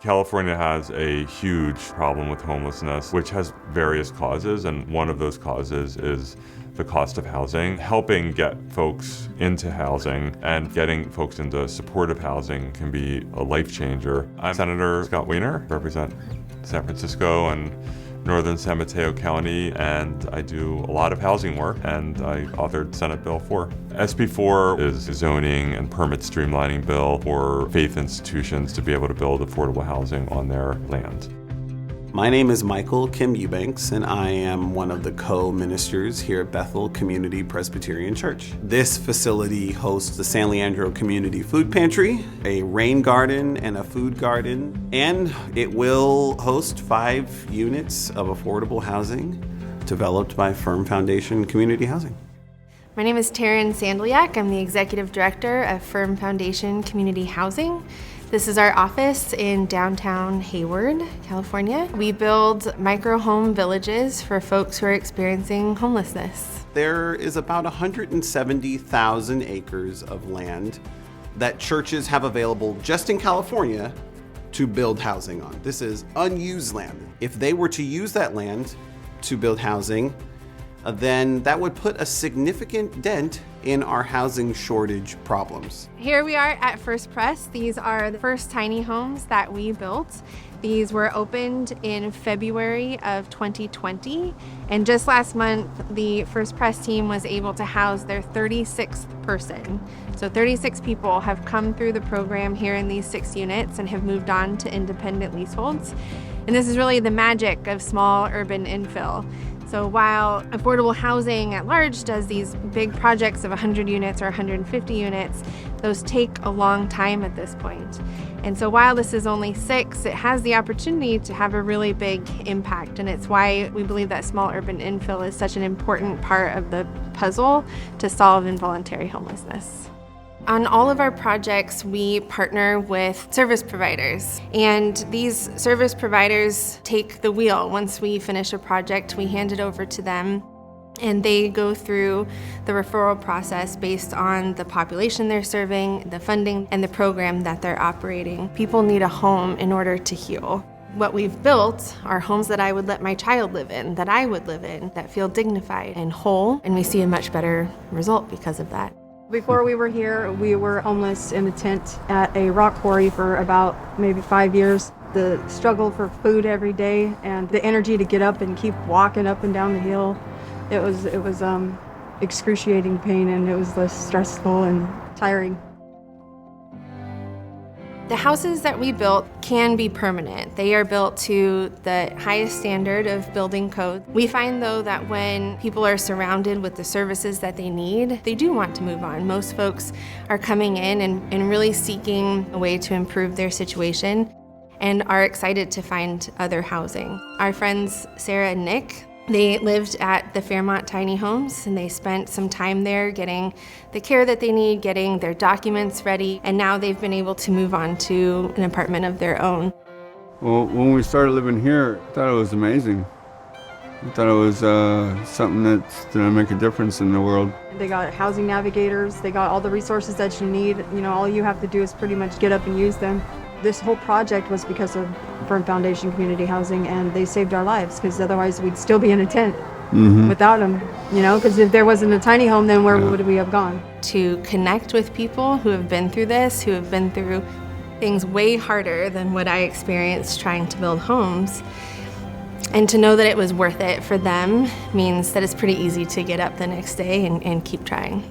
California has a huge problem with homelessness, which has various causes, and one of those causes is the cost of housing. Helping get folks into housing and getting folks into supportive housing can be a life changer. I'm Senator Scott Wiener, represent San Francisco and Northern San Mateo County, and I do a lot of housing work, and I authored Senate Bill 4. SB 4 is a zoning and permit streamlining bill for faith institutions to be able to build affordable housing on their land. My name is Michael Kim Eubanks, and I am one of the co-ministers here at Bethel Community Presbyterian Church. This facility hosts the San Leandro Community Food Pantry, a rain garden, and a food garden, and it will host 5 units of affordable housing developed by Firm Foundation Community Housing. My name is Taryn Sandliak. I'm the Executive Director of Firm Foundation Community Housing. This is our office in downtown Hayward, California. We build micro-home villages for folks who are experiencing homelessness. There is about 170,000 acres of land that churches have available just in California to build housing on. This is unused land. If they were to use that land to build housing, then that would put a significant dent in our housing shortage problems. Here we are at First Press. These are the first tiny homes that we built. These were opened in February of 2020, and just last month, the First Press team was able to house their 36th person. So 36 people have come through the program here in these 6 units and have moved on to independent leaseholds. And this is really the magic of small urban infill. So while affordable housing at large does these big projects of 100 units or 150 units, those take a long time at this point. And so while this is only 6, it has the opportunity to have a really big impact. And it's why we believe that small urban infill is such an important part of the puzzle to solve involuntary homelessness. On all of our projects, we partner with service providers, and these service providers take the wheel. Once we finish a project, we hand it over to them, and they go through the referral process based on the population they're serving, the funding, and the program that they're operating. People need a home in order to heal. What we've built are homes that I would let my child live in, that I would live in, that feel dignified and whole, and we see a much better result because of that. Before we were here, we were homeless in a tent at a rock quarry for about maybe 5 years. The struggle for food every day and the energy to get up and keep walking up and down the hill, it was excruciating pain, and it was less stressful and tiring. The houses that we built can be permanent. They are built to the highest standard of building code. We find, though, that when people are surrounded with the services that they need, they do want to move on. Most folks are coming in and really seeking a way to improve their situation and are excited to find other housing. Our friends Sarah and Nick, they lived at the Fairmont Tiny Homes, and they spent some time there getting the care that they need, getting their documents ready, and now they've been able to move on to an apartment of their own. Well, when we started living here, I thought it was amazing. I thought it was something that's going to make a difference in the world. They got housing navigators, they got all the resources that you need. You know, all you have to do is pretty much get up and use them. This whole project was because of Firm Foundation Community Housing, and they saved our lives, because otherwise we'd still be in a tent without them, you know, because if there wasn't a tiny home, then where would we have gone? To connect with people who have been through this, who have been through things way harder than what I experienced trying to build homes, and to know that it was worth it for them means that it's pretty easy to get up the next day and keep trying.